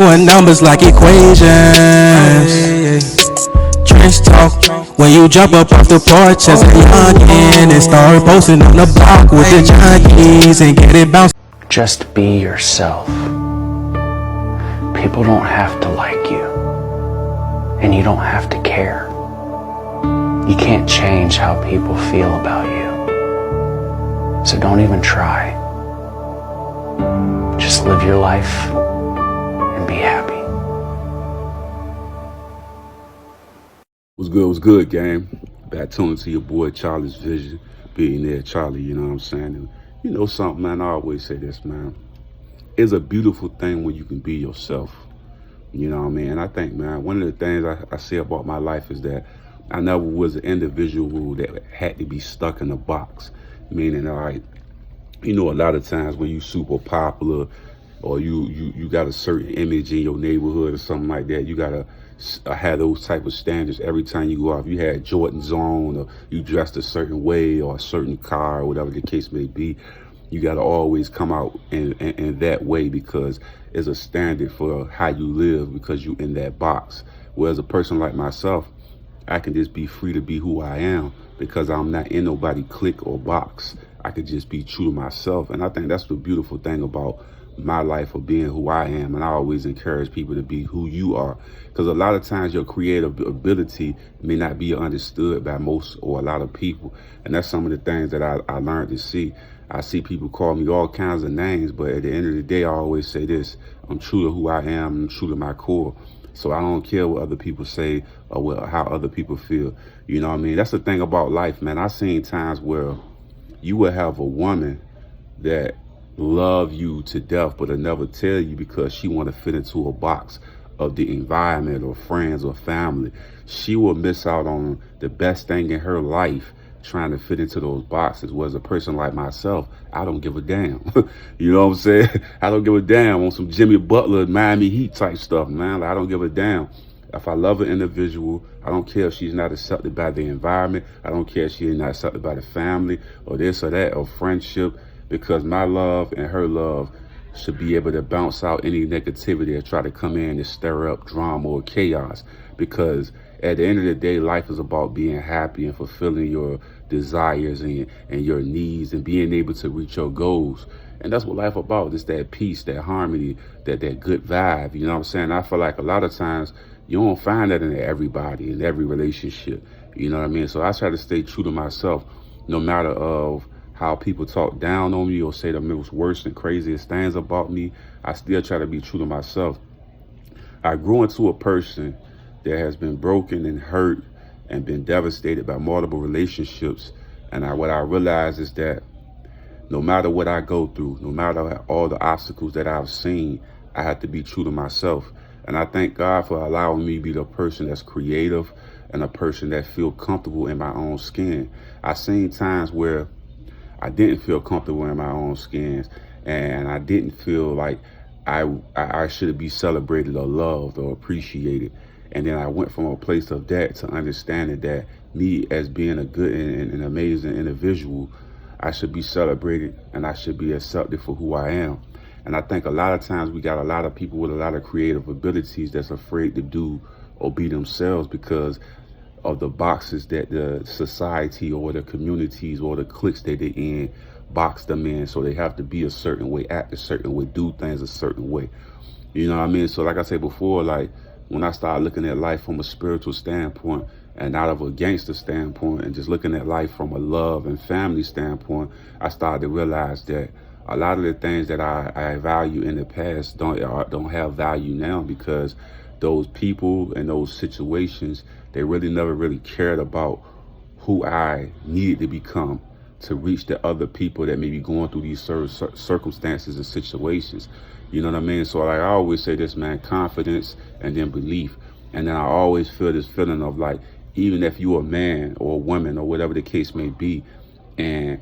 Doing numbers like equations. Trench talk. When you jump up off the porch as a youngin' and start posting on the block with the junkies and get it bounced. Just be yourself. People don't have to like you, and you don't have to care. You can't change how people feel about you, so don't even try. Just live your life and be happy. What's good, gang? Back tuning to your boy Charlie's Vision, Billionaire Charlie, you know what I'm saying? And you know something, man, I always say this, man. It's a beautiful thing when you can be yourself. You know what I mean? And I think, man, one of the things I say about my life is that I never was an individual that had to be stuck in a box. Meaning, like, you know, a lot of times when you super popular or you got a certain image in your neighborhood or something like that, you gotta have those type of standards every time you go out. If you had Jordan's on, or you dressed a certain way, or a certain car, or whatever the case may be, you gotta always come out in that way, because it's a standard for how you live, because you in that box. Whereas a person like myself, I can just be free to be who I am, because I'm not in nobody clique or box. I could just be true to myself. And I think that's the beautiful thing about my life, of being who I am. And I always encourage people to be who you are, because a lot of times your creative ability may not be understood by most or a lot of people. And that's some of the things that I learned to see. I see people call me all kinds of names, but at the end of the day, I always say this: I'm true to who I am, I'm true to my core. So I don't care what other people say or how other people feel. You know what I mean? That's the thing about life, man. I've seen times where you will have a woman that love you to death, but will never tell you, because she want to fit into a box of the environment or friends or family. She will miss out on the best thing in her life trying to fit into those boxes. Whereas a person like myself, I don't give a damn. You know what I'm saying? I don't give a damn on some Jimmy Butler, Miami Heat type stuff, man. Like, I don't give a damn. If I love an individual, I don't care if she's not accepted by the environment. I don't care if she's not accepted by the family or this or that or friendship, because my love and her love should be able to bounce out any negativity that try to come in and stir up drama or chaos. Because at the end of the day, life is about being happy and fulfilling your desires and your needs and being able to reach your goals. And that's what life about. It's that peace, that harmony, that good vibe. You know what I'm saying? I feel like a lot of times you don't find that in everybody, in every relationship. You know what I mean? So I try to stay true to myself, no matter of how people talk down on me or say the most worst and craziest things about me. I still try to be true to myself. I grew into a person that has been broken and hurt and been devastated by multiple relationships. And what I realized is that no matter what I go through, no matter all the obstacles that I've seen, I have to be true to myself. And I thank God for allowing me to be the person that's creative and a person that feel comfortable in my own skin. I've seen times where I didn't feel comfortable in my own skins, and I didn't feel like I should be celebrated or loved or appreciated. And then I went from a place of that to understanding that me, as being a good and an amazing individual, I should be celebrated and I should be accepted for who I am. And I think a lot of times we got a lot of people with a lot of creative abilities that's afraid to do or be themselves, because of the boxes that the society or the communities or the cliques that they're in box them in. So they have to be a certain way, act a certain way, do things a certain way. You know what I mean? So like I said before, like, when I started looking at life from a spiritual standpoint and out of a gangster standpoint, and just looking at life from a love and family standpoint, I started to realize that a lot of the things that I value in the past don't have value now, because those people and those situations, they really never really cared about who I needed to become to reach the other people that may be going through these circumstances and situations. You know what I mean? So like I always say this, man: confidence and then belief. And then I always feel this feeling of like, even if you're a man or a woman or whatever the case may be, and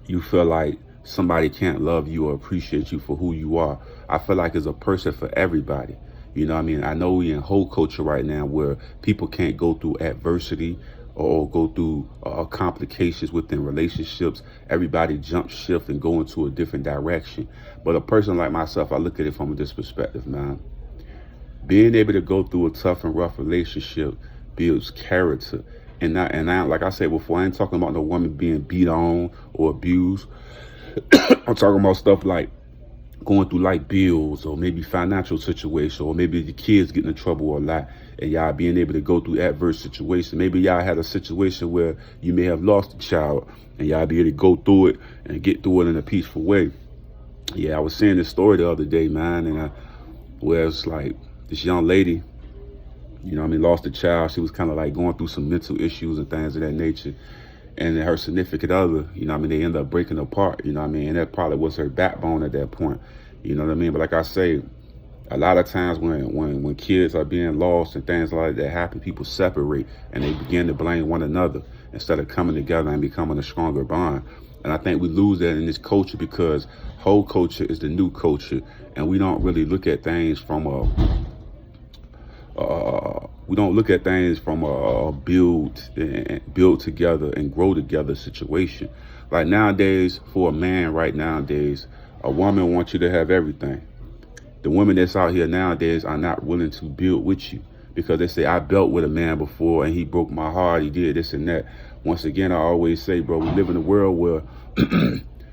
you feel like somebody can't love you or appreciate you for who you are, I feel like it's a person for everybody. You know what I mean? I know we in whole culture right now where people can't go through adversity or go through complications within relationships. Everybody jump shift and go into a different direction. But a person like myself, I look at it from this perspective, man. Being able to go through a tough and rough relationship builds character. And I, like I said before, I ain't talking about no woman being beat on or abused. I'm talking about stuff like going through like bills or maybe financial situation, or maybe the kids getting in trouble a lot, and y'all being able to go through adverse situations. Maybe y'all had a situation where you may have lost a child, and y'all be able to go through it and get through it in a peaceful way. Yeah, I was seeing this story the other day, man, and where it's like this young lady, you know what I mean, lost a child. She was kind of like going through some mental issues and things of that nature. And then her significant other, you know what I mean, they end up breaking apart, you know what I mean? And that probably was her backbone at that point, you know what I mean? But like I say, a lot of times when kids are being lost and things like that happen, people separate and they begin to blame one another instead of coming together and becoming a stronger bond. And I think we lose that in this culture because whole culture is the new culture, and we don't really look at things from a build together and grow together situation. Like nowadays, for a man right nowadays, a woman wants you to have everything. The women that's out here nowadays are not willing to build with you because they say, I built with a man before and he broke my heart, he did this and that. Once again, I always say, bro, we live in a world where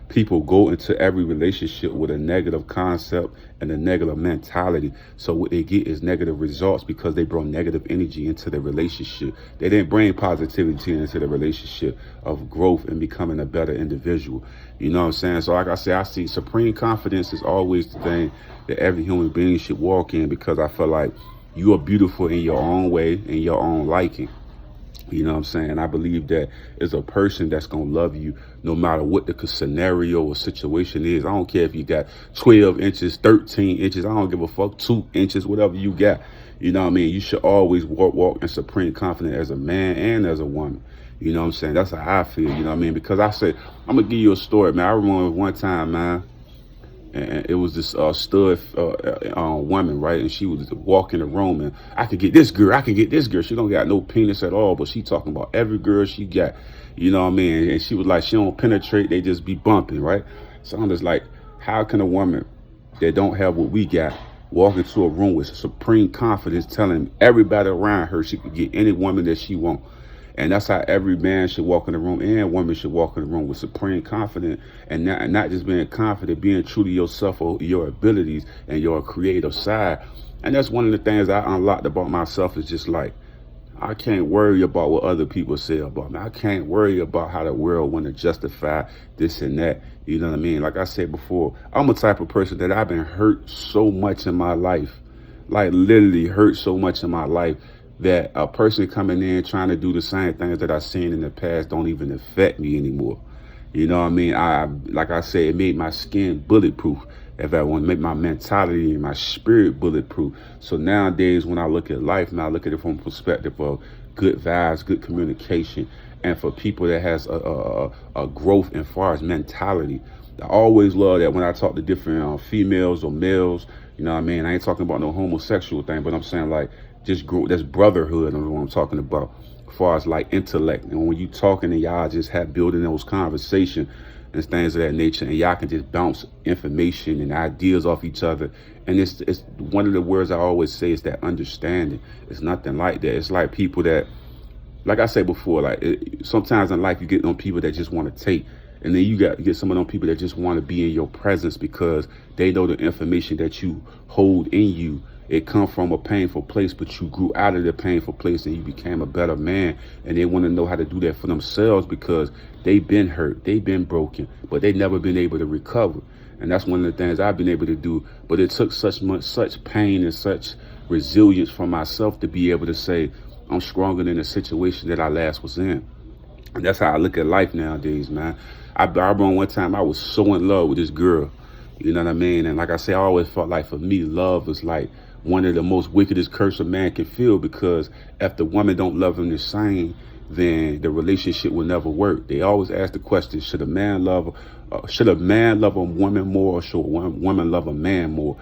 people go into every relationship with a negative concept and a negative mentality. So what they get is negative results because they brought negative energy into the relationship. They didn't bring positivity into the relationship of growth and becoming a better individual. You know what I'm saying? So like I say, I see supreme confidence is always the thing that every human being should walk in, because I feel like you are beautiful in your own way, in your own liking. You know what I'm saying? I believe that is a person that's going to love you no matter what the scenario or situation is. I don't care if you got 12 inches, 13 inches. I don't give a fuck, 2 inches, whatever you got. You know what I mean? You should always walk in supreme confidence as a man and as a woman. You know what I'm saying? That's how I feel, you know what I mean? Because I said, I'm going to give you a story, man. I remember one time, man, and it was this stud woman, right? And she was walking the room, and I could get this girl. She don't got no penis at all, but she talking about every girl she got. You know what I mean? And she was like, she don't penetrate, they just be bumping, right? So I'm just like, how can a woman that don't have what we got walk into a room with supreme confidence, telling everybody around her she could get any woman that she want? And that's how every man should walk in the room, and woman should walk in the room with supreme confidence, and not just being confident, being true to yourself or your abilities and your creative side. And that's one of the things I unlocked about myself, is just like, I can't worry about what other people say about me. I can't worry about how the world want to justify this and that. You know what I mean? Like I said before, I'm a type of person that I've been hurt so much in my life, like literally hurt so much in my life, that a person coming in trying to do the same things that I've seen in the past don't even affect me anymore. You know what I mean? Like I said, it made my skin bulletproof. If I want to make my mentality and my spirit bulletproof. So nowadays, when I look at life, now I look at it from a perspective of good vibes, good communication, and for people that has a growth as far as mentality. I always love that when I talk to different females or males. You know what I mean? I ain't talking about no homosexual thing, but I'm saying like, just grow, that's brotherhood. I know what I'm talking about, as far as like intellect. And when you talking and y'all just have building those conversations and things of that nature, and y'all can just bounce information and ideas off each other. And it's one of the words I always say is that understanding. It's nothing like that. It's like people that, like I said before, like sometimes in life you get on people that just want to take. And then you get some of them people that just want to be in your presence because they know the information that you hold in you. It come from a painful place, but you grew out of the painful place and you became a better man. And they want to know how to do that for themselves because they've been hurt, they've been broken, but they never been able to recover. And that's one of the things I've been able to do. But it took such pain and such resilience from myself to be able to say, I'm stronger than the situation that I last was in. And that's how I look at life nowadays, man. I remember one time I was so in love with this girl. You know what I mean? And like I say, I always felt like for me, love was like one of the most wickedest curse a man can feel, because if the woman don't love him the same, then the relationship will never work. They always ask the question, should a man love a woman more, or should a woman love a man more?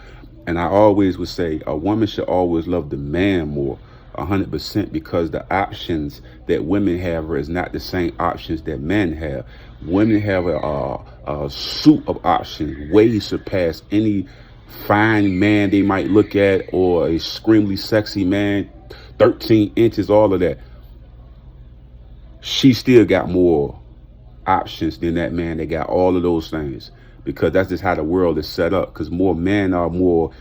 And I always would say a woman should always love the man more, 100%, because the options that women have is not the same options that men have. Women have a suite of options, way surpass any fine man they might look at, or a extremely sexy man, 13 inches, all of that, she still got more options than that man that got all of those things, because that's just how the world is set up. Because more men are more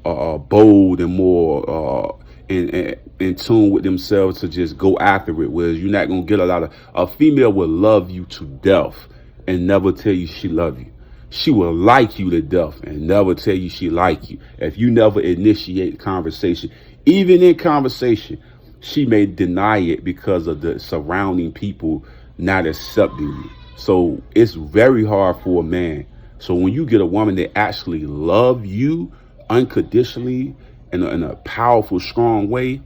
bold and more in tune with themselves to just go after it, whereas you're not gonna get a female will love you to death and never tell you she love you. She will like you to death and never tell you she like you if you never initiate conversation. Even in conversation, she may deny it because of the surrounding people not accepting you. So it's very hard for a man. So when you get a woman that actually love you unconditionally in a powerful, strong way,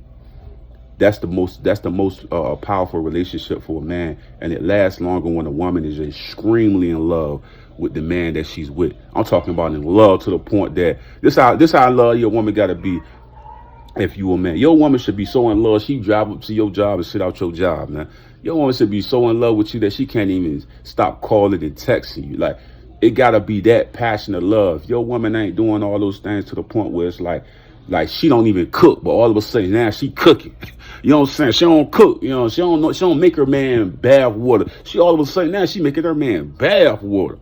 that's the most powerful relationship for a man, and it lasts longer when a woman is extremely in love with the man that she's with. I'm talking about in love to the point that this how love your woman gotta be. If you a man, your woman should be so in love she drive up to your job and sit out your job, man. Your woman should be so in love with you that she can't even stop calling and texting you. Like, it gotta be that passionate love. Your woman ain't doing all those things to the point where it's like she don't even cook, but all of a sudden now she cooking. You know what I'm saying? She don't cook. You know, she don't make her man bath water. She all of a sudden now she making her man bath water.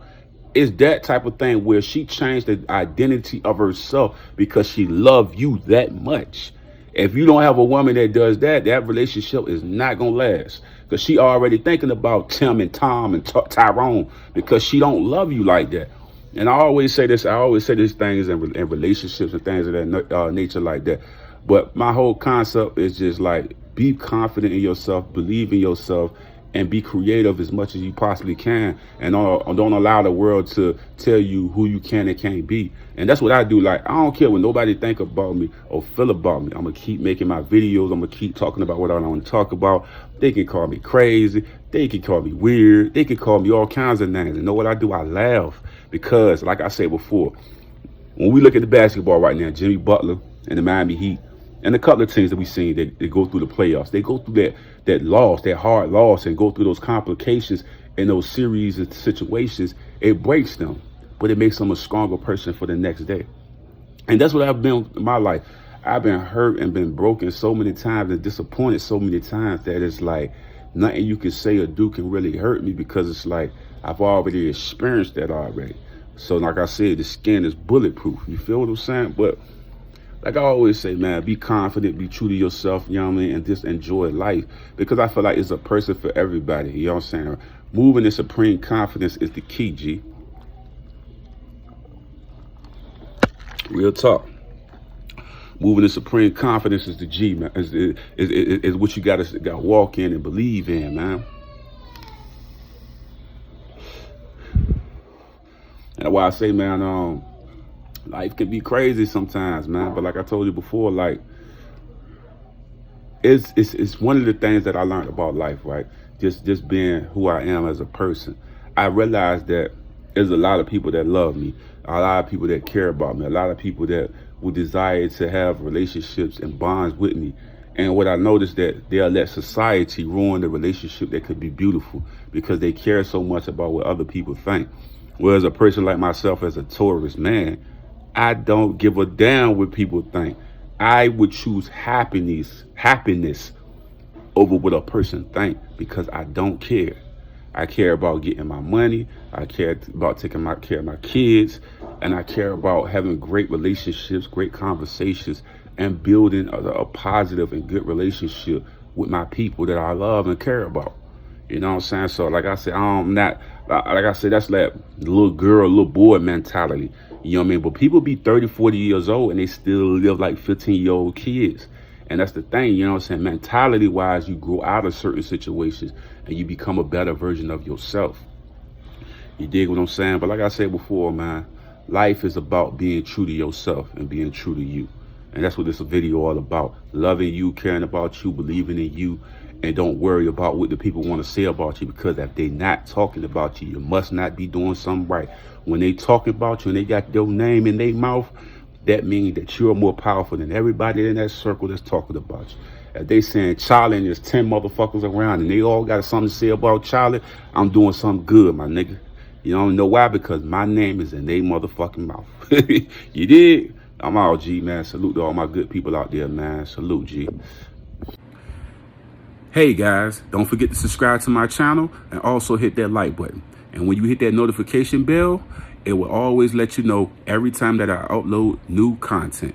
It's that type of thing where she changed the identity of herself because she loved you that much. If you don't have a woman that does that, that relationship is not going to last, because she already thinking about Tim and Tom and Tyrone, because she don't love you like that. And I always say this things in relationships and things of that nature like that. But my whole concept is just like, be confident in yourself, believe in yourself, and be creative as much as you possibly can, and don't allow the world to tell you who you can and can't be. And that's what I do. Like, I don't care what nobody think about me or feel about me. I'm gonna keep making my videos. I'm gonna keep talking about what I want to talk about. They can call me crazy, they can call me weird, they can call me all kinds of names. And know what I do? I laugh, because like I said before, when we look at the basketball right now, Jimmy Butler and the Miami Heat, and a couple of teams that we've seen that they go through the playoffs, they go through that loss, that hard loss, and go through those complications in those series and situations. It breaks them, but it makes them a stronger person for the next day. And that's what I've been in my life. I've been hurt and been broken so many times and disappointed so many times that it's like nothing you can say or do can really hurt me, because it's like I've already experienced that already. So like I said, the skin is bulletproof. You feel what I'm saying? But like I always say, man, be confident, be true to yourself, you know what I mean, and just enjoy life, because I feel like it's a person for everybody, you know what I'm saying? Moving in supreme confidence is the key, G. Real talk. Moving in supreme confidence is the G, man. Is what you gotta walk in and believe in, man. And that's why I say, man, life can be crazy sometimes, man. But like I told you before, like it's one of the things that I learned about life, right? Just being who I am as a person. I realized that there's a lot of people that love me, a lot of people that care about me, a lot of people that would desire to have relationships and bonds with me. And what I noticed, that they'll let society ruin the relationship that could be beautiful, because they care so much about what other people think. Whereas a person like myself, as a Taurus man, I don't give a damn what people think. I would choose happiness over what a person think, because I don't care. I care about getting my money. I care about taking care of my kids, and I care about having great relationships, great conversations, and building a positive and good relationship with my people that I love and care about. You know what I'm saying? So like I said, that's like little girl, little boy mentality. You know what I mean? But people be 30, 40 years old and they still live like 15-year-old kids. And that's the thing, you know what I'm saying? Mentality wise, you grow out of certain situations and you become a better version of yourself. You dig what I'm saying? But like I said before, man, life is about being true to yourself and being true to you. And that's what this video all about. Loving you, caring about you, believing in you, and don't worry about what the people want to say about you, because if they not talking about you, you must not be doing something right. When they talking about you and they got your name in their mouth, that means that you're more powerful than everybody in that circle that's talking about you. If they saying Charlie and there's 10 motherfuckers around and they all got something to say about Charlie, I'm doing something good, my nigga. You don't know why? Because my name is in their motherfucking mouth. You did? I'm out, G, man. Salute to all my good people out there, man. Salute, G. Hey, guys, don't forget to subscribe to my channel and also hit that like button. And when you hit that notification bell, it will always let you know every time that I upload new content.